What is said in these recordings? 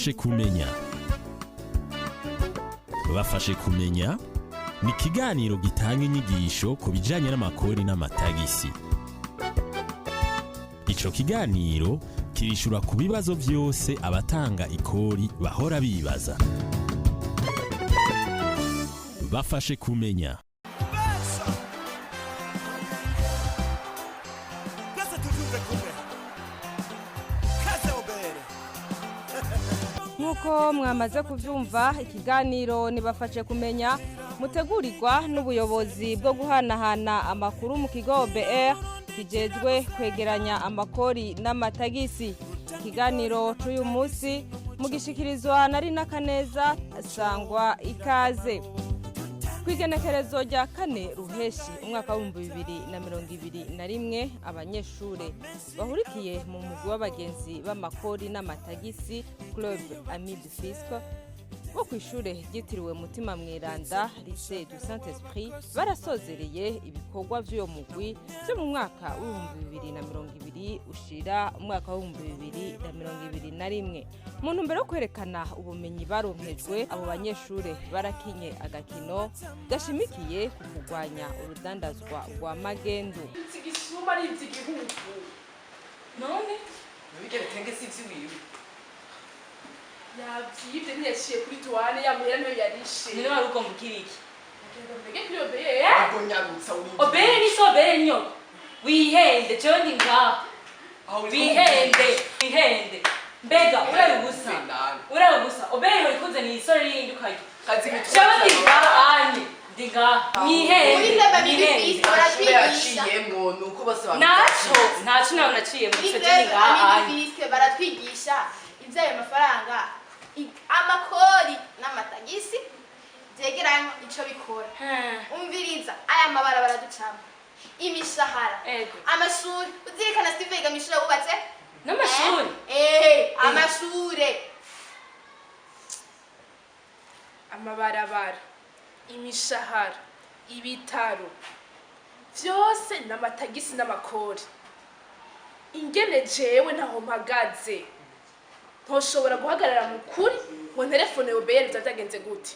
bafashe kumenya. Bafashe kumenya ni ikiganiro gitanga inyigisho ku bijanye n'amakori n'amatagisi. Ico kiganiro kirishura ku bibazo vyose abatanga ikori bahora bibaza. Bafashe kumenya. Nkuko mwamaze kuvyumva, ikiganiro nibafashe kumenya mutegurirwa n'ubuyobozi bwo guhanahana amakuru mu kigo BR kijejwe kwegeranya amakori n'amatagisi. Ikiganiro c'uyu munsi mugishikirizwa na Rina Kaneza asangwa ikaze. Kwigenekerezo rya 4 Ruheshi umwaka wa 2021 abanyeshure bahurikiye mu mugwi w'abagenzi b'amakori n'amatagisi Club Ami du Fisc bo kw'ishure ryitiriwe Mutima Mweranda Lycée du Saint-Esprit barasozereye ibikorwa vy'uyo mugwi byo mu mwaka wa 2020 ushira umwaka wa 2021. Mu ntumbero yo kwerekana ubumenyi baronkejwe, abo banyeshure barakinye agakino gashimikiye ku kurwanya urudandazwa rwa magendu. Igisuma ari igihugu none nabigere tenge sivyi wiwe yavyibye ntiyashiye kuri tuwane yamuhera niyo yarishe nino waruko mukiriki mbege kuri obeye Abonyarutsa uri obeye ni so obeye nyo wihende jondi nga wihende mbega urarubusa obeye ho ikoze ni isore rindi ukayo kazi bitu jondi nga anye dinga mihende yaciyemwo nuko bose naco nawe naciye mu jondi nga anye baratwigisha ivyayo mafaranga amakori n'amatagisi vyegeranywa ico bikora. Umviriza aya mabara baraducamo imishahara amashuri uzirikana Steve yiga mishure wubatse n'amashuri amashure amabarabara imishahara ibitaro vyose n'amatagisi n'amakori. Ingene jewe ntaho mpagaze ntoshobora guhagarara mu kuri ngo telefone obeye byagenze gute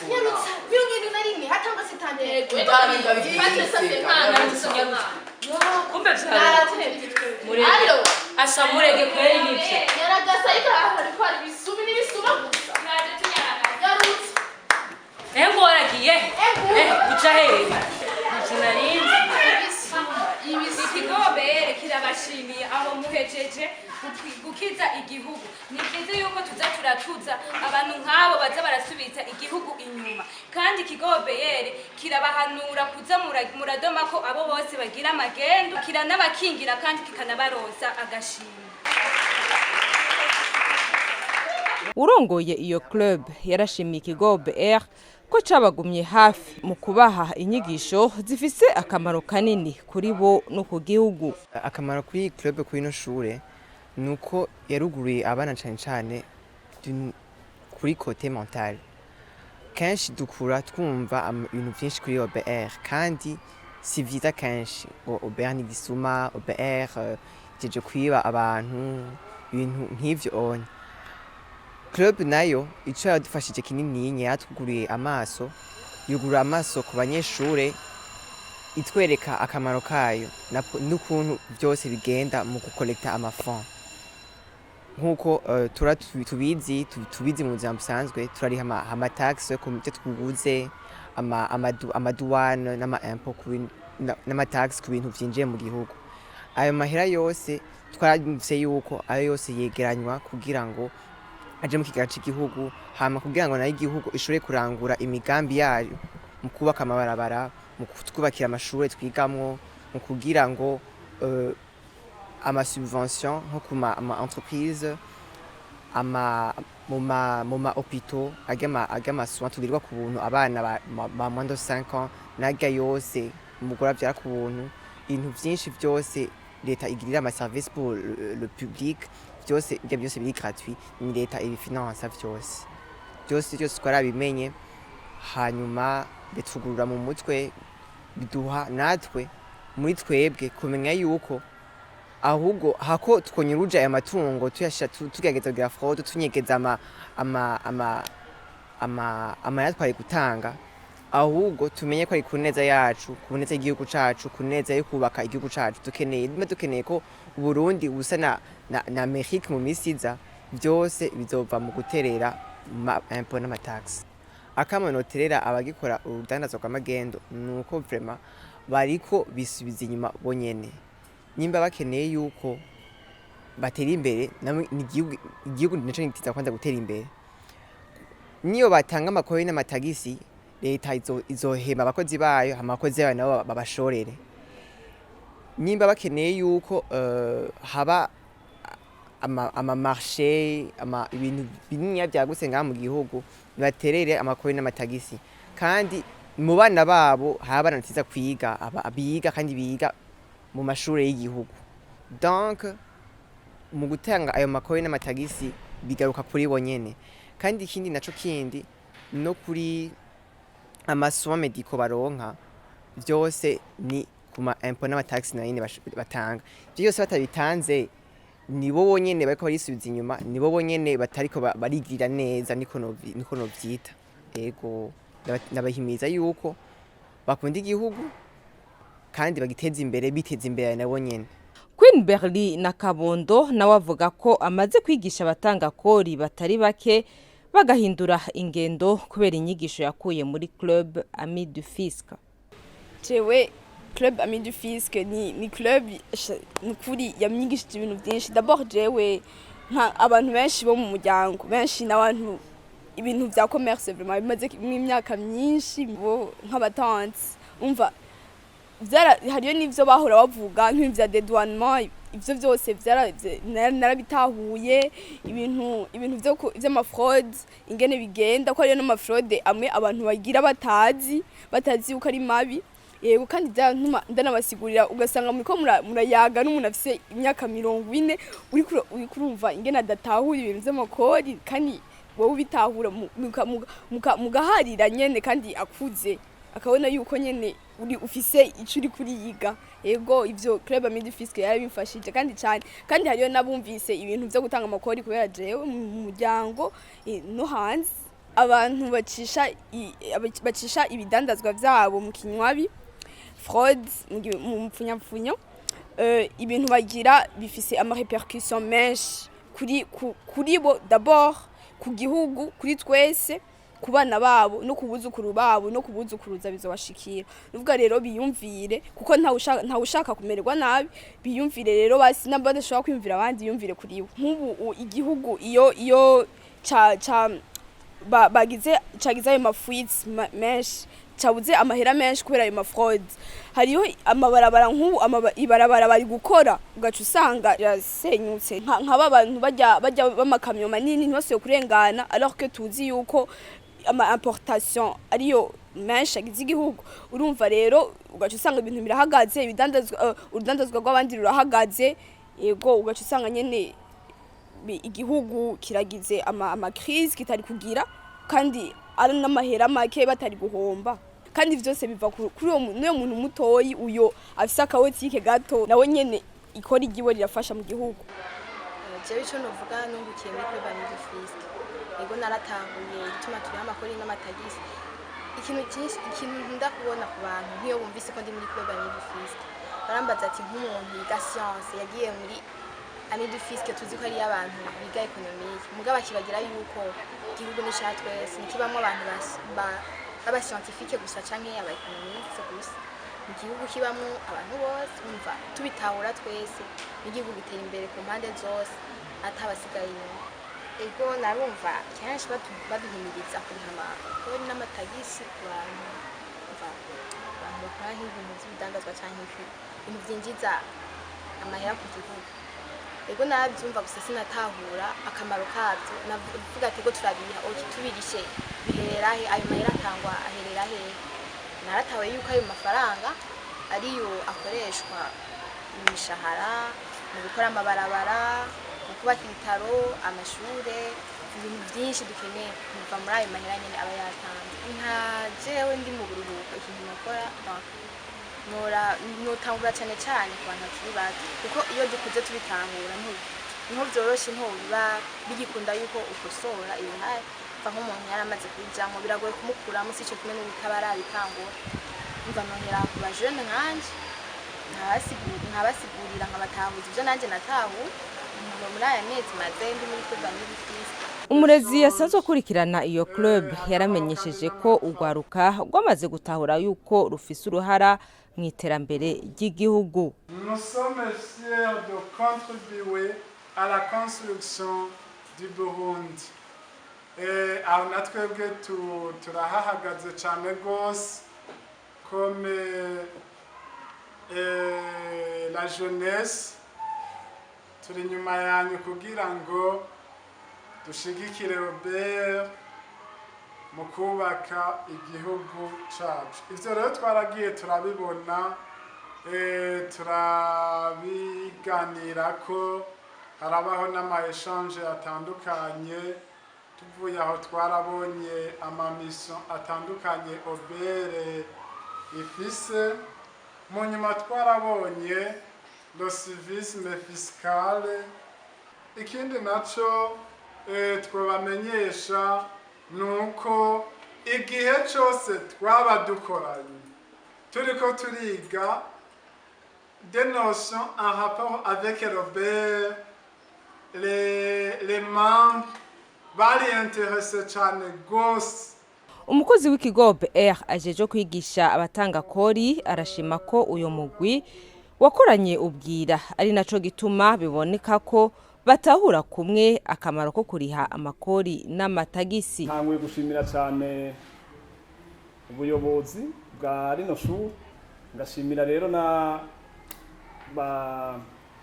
nyarutsa birungendo na rimwe hatanga sitande kumbe murege asa murege kweli nivyo yaragasa ikahari kwari bisumi n'ibisuma gusa nyarutsa ngo waragiye uca hehe sinarinzi ikigo BR kirabashimiye aho muhejeje gukiza igihugu. Ni byiza yuko tuza turatuza abantu nk'abo baza barasubiza igihugu inyuma, kandi ikigo BR kirabahanura kuza muradoma ko abo bose bagira amagendo, kiranabakingira kandi kikanabaronsa agashimwe. Urongoye iyo club yarashimiye ikigo BR ko cabagumye hafi mu kubaha inyigisho zifise akamaro kanini kuri bo no ku gihugu. Akamaro kuri club kuri no shure nuko yaruguruye abana cyane kuri côté mental. Kenshi dukura twumva ibintu byinshi kuri OBR kandi si vyiza kenshi ngo OBR ni gisuma, OBR jeje kwiba abantu ibintu nk'ivyo onye. Club nayo ico yadufashije kinini yatwuguriye amaso, yugura amaso ku banyeshure itwereka akamaro kayo n'ukuntu byose bigenda mu gukolekta amafond. Nkuko tubizi mu buzima busanzwe turari amatax yo kumite twuguze amaduwane n'ama-impôt n'amatax ku bintu vyinjiye mu gihugu. Ayo mahera yose twaravye yuko ayo yose yegeranywa kugira ngo aje mu kigaca igihugu, hama kugira ngo nayo igihugu ishobore kurangura imigambi yayo mu kubaka amabarabara, mu twubakira amashuri twigamwo, mu kugira ngo ama-subvention nko ku ma-entreprise, mu ma-hôpitaux, agama soins tugirirwa ku buntu abana ba moins de 5 ans, naga yose umugore avyara ku buntu, ibintu vyinshi vyose leta igirira ama-service pour le public, byose ibyo byose biri gratuit, ni leta ibifinansa byose twarabimenye, hanyuma bitugurura mu mutwe, biduha natwe muri twebwe kumenya yuko ahubwo hako twonyuruja aya matungo tuyashira tugerageza kugira fraude tunyegeza amayatwaye gutanga, ahubwo tumenye ko ari ku neza yacu, ku neza y'igihugu cacu, ku neza yo kubaka igihugu cacu. Dukeneye ko Burundi busa na Amerika mu misi iza, byose bizova mu guterera impôt n'amataxi. Akamanoterera abagikora urudandazwa rw'amagendo nuko vraiment bariko bisubiza inyuma bonyene. Nimba bakeneye yuko batera imbere, igihugu nico gitiza kwanza gutera imbere. Niyo batanga amakori n'amatagisi, leta izohema abakozi bayo, abakozi bayo nabo babashorere. Nimba bakeneye yuko haba amamarché, ibintu binini byagutse ngaha mu gihugu, baterere amakori n'amatagisi. Kandi mu bana babo haba natiza kwiga, abiga kandi biga mu mashuri y'igihugu. Donc mu gutanga ayo makori n'amatagisi bigaruka kuri bonyene. Kandi ikindi naco kindi no kuri amasomo mediko baronka, byose ni kuma impôt n'amataxi na nyine batanga. Byose batabitanze nibo bonyene bariko barisubiza inyuma, nibo bonyene batariko barigirira neza, niko no vyita. Yego nabahimiza yuko bakunda igihugu kandi bagiteza imbere, biteza imbere nabo nyene. Queen Berly na Kabondo nawe avuga ko amaze kwigisha abatanga kori batari bake bagahindura ingendo kubera inyigisho yakuye muri Club Amis du Fisc. Jewe Club Amis du Fisc ni club nukuri yamyigishije ibintu byinshi. D'abord jewe nka abantu benshi bo mu muryango, benshi n'abantu ibintu vya commerce vraiment bimaze imyaka myinshi, bo nk'abatanzi umva hariyo n'ivyo bahora bavuga nk'ibintu vya dédouanement, ivyo byose narabitahuye, ibintu vy'amafraude ingene bigenda, ko hariyo n'amafraude amwe abantu bagira batazi yuko ari mabi. Yego kandi ndanabasigurira, ugasanga muriko murayaga n'umuntu afise imyaka 40 uri kurumva ingene adatahura ibintu vy'amakori, kandi wowe ubitahura mugaharira nyene kandi akuze akabona yuko nyene uri ufise ico uri kuriyiga. Yego ivyo Club Amis du Fisc yarabimfashije kandi cyane, kandi hariyo nabumvise ibintu vyo gutanga amakori kubera jewe mu muryango no hanze abantu bacisha ibidandazwa vyabo mu kinywabi, fraude mu mpfunyapfunyo, ibintu bagira bifise ama répercussions menshi kuri bo, d'abord ku gihugu, kuri twese, ku bana babo no kubuzukuru babo no kubuzukuruza bizobashikira. Nuvuga rero biyumvire, kuko nta ushaka kumererwa nabi, biyumvire rero basi namba badashobora kwiyumvira abandi yumvire kuri we. Nk'ubu igihugu iyo cagize ayo mafuits menshi, cabuze amahera menshi kubera ayo mafraude, hariho amabarabara nk'ubu ibarabara bari gukora ugaca usanga yasenyutse, nk'aba bantu bajya bamakamyo manini ntibasuye kurengana, alors que tuzi yuko ama importation ariyo menshi agize igihugu. Urumva rero ugaca usanga ibintu birahagaze, urudandazwa rw'abandi rurahagaze. Yego ugaca usanga nyene igihugu kiragize ama crise kitari kugira, kandi ari n'amahera make batari guhomba. Kandi vyose biva kuri uyo muntu mutoyi uyo afise akawotike gato, nawe nyene ikora igiwe rirafasha mu gihugu. Jewe ico novuga nungukiye muri Club Amis du Fisc, ego naratanguye ituma turi amakori n'amatagisi. Ikintu ndakubona ku bantu nk'iyo bumvise ko ndi muri Club Amis du Fisc, barambaza ati nk'umuntu yiga science yagiye muri Amis du Fisc, tuzi ko ari abantu biga economique, mugabo kibagira yuko igihugu ni ca twese, nikibamwe abantu aba scientifique gusa canke aba economique gusa. Igihugu kibamwe abantu bose, umva tubitahura twese, igihugu gitera imbere ku mpande zose atabasigaye inyuma. Ego narumva kenshi baduhimiriza kuriha amakori n'amatagisi ku bantu bakora nk'ibintu by'ibidandazwa canke ibintu vyinjiza amahera ku gihugu. Ego nabyumva gusa sinatahura akamaro kavyo, navuga ati go turabiha tubirishe bihererahe, ayo mahera atangwa ahererahe. Naratawe yuko ayo mafaranga ariyo akoreshwa mu mishahara, mu gukora amabarabara, mu kubaka ibitaro, amashure, ibintu byinshi dukeneye kuva muri ayo mahera nyene aba yatanze. Nka jewe ndi mu buruhuko, ikintu nakora notangura cyane cyane ku bantu bakiri bato kuko iyo dukuze tubitahura niho byoroshye biba bigikunda yuko ukosora ibihari va nk'umuntu yaramaze kubijyamo biragoye kumukuramo si cyo kimwe n'ubutaba arabitangura mva nohera ku bajene nkanje nkabasigurira nkabatahuza ibyo nanjye natahuye muri aya mezi maze ndi muri Club Banifise. Umurezi yasanzwe akurikirana iyo club yaramenyesheje ko urwaruka rwamaze gutahura yuko rufise uruhara mu iterambere ry'igihugu. Nous sommes fiers de contribuer à la construction du Burundi. Aho natwebwe turahahagaze cyane gose comme la jeunesse turi nyuma yanyu kugira ngo dushigikire Robert mu kubaka igihugu cacu. Ivyo rero twaragiye turabibona turabiganirako harabaho n'ama-échange atandukanye tuvuye aho twarabonye ama-mission atandukanye Robert ifise mu nyuma twarabonye le civisme fiscal. Ikindi naco twabamenyesha nuko igihe cyose twaba dukoranye turiko turiga des notions en rapport avec Robert, les membres bari intéressés cyane gose. Umukozi w'ikigo BR ajeje kwigisha abatanga kori arashima ko uyo mugwi wakoranye ubwira ari naco gituma biboneka ko batahura kumwe akamaro ko kuriha amakori n'amatagisi. Ntangwe gushimira cyane ubuyobozi bwa rino shuri, ngashimira rero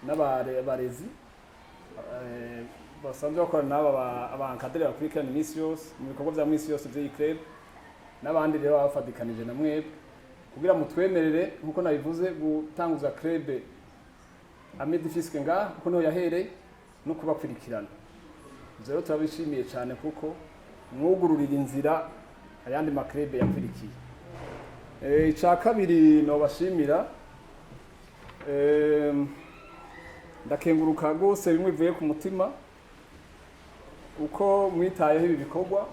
n'abarezi basanzwe bakorana n'aba abankadere bakurikirana iminsi yose mu bikorwa bya minsi yose by'iyi club n'abandi rero bafadikanije na mwebwe kugira mutwemerere nkuko nabivuze gutanguza club Amedifisque ngaha kuko niho yahereye no kubakurikirana. Rero turabishimiye cyane kuko mwugururira inzira ayandi makrebe yakurikiye. Icya kabiri no bashimira ndakenguruka gose bimwe bivuye ku mutima uko mwitayeho ibi bikorwa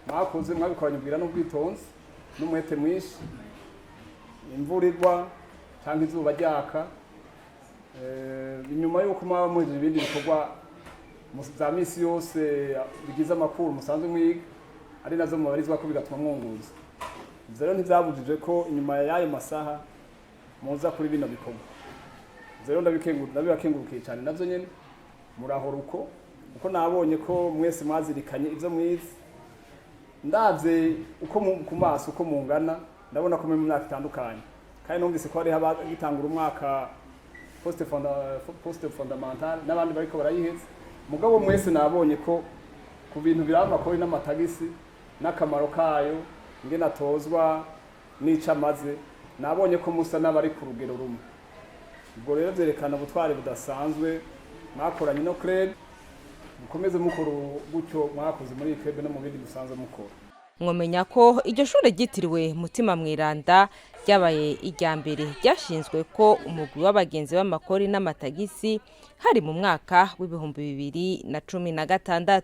mwakoze mwabikoranye ubwira n'ubwitonzi n'umwete mwinshi imvura igwa cyangwa izuba ryaka inyuma yuko mwaba muhejeje ibindi bikorwa za misi yose bigize amakuru musanzwe mwiga ari nazo mubarizwa ko bigatuma mwunguza. Rero ntibyabujije ko inyuma y'ayo masaha muza kuri bino bikorwa. Rero ndabibakengurukiye cyane navyo nyene murahora uko nabonye ko mwese mwazirikanye ivyo mwize ndavye uko ku maso uko mungana ndabona ko mu myaka itandukanye kandi numvise ko ari gitangura umwaka poste fondamental n'abandi bariko barayiheza mugabo mwese nabonye ko ku bintu biramakori n'amatagisi n'akamaro kayo ngena atozwa n'icamaze nabonye ko musa n'abari ku rugero rumwe. Ubwo rero byerekana ubutwari budasanzwe mwakoranye no club mukomeze mukora gutyo mwakoze muri club no mu bindi musanzwe mukora. Mwomenya ko iryo shure ryitiriwe Mutima Mweranda ryabaye irya mbere ryashinzwe ko umugwi w'abagenzi b'amakori n'amatagisi hari mu mwaka w'2016.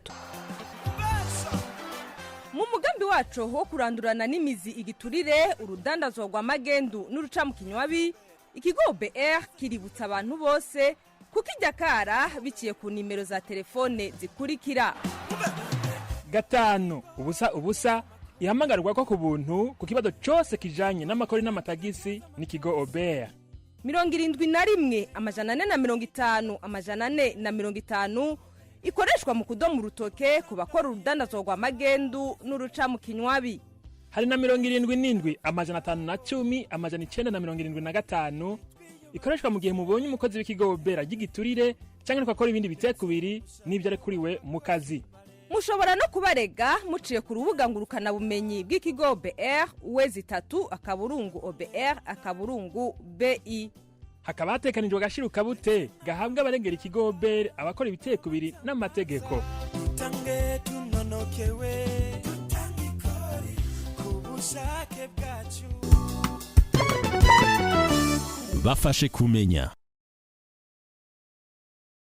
Mu mugambi wacu wo kurandurana n'imizi igiturire urudandazwa rwa magendu n'urucamukinywabi ikigo BR kiributsa abantu bose kukijya kara biciye ku nimero za telefone zikurikira 5 ubusa ihamagarwa ko ku buntu ku kibazo cyose kijanye n'amakori n'amatagisi n'ikigo OBR 71 450 ikoreshwa mu kudomu rutoke ku bakora urudandazwa rwa magendu n'urucamukinywabi. Hari na 77 510 975 ikoreshwa mu gihe mubonye umukozi w'ikigo OBR gigiturire cyangwa akora ibindi bitekubiri n'ibyo ari kuriwe mu kazi. Mushobora no kubarega muciye ku rubuga ngurukana bumenyi bw'ikigo OBR www.obr.bi. Hakaba hatekanijwe agashiruka bute gahabwa abaregera ikigo OBR abakora ibitekubiri n'amategeko. Tutange tunonokewe tutangikore kubushake bwacu. bafashe kumenya.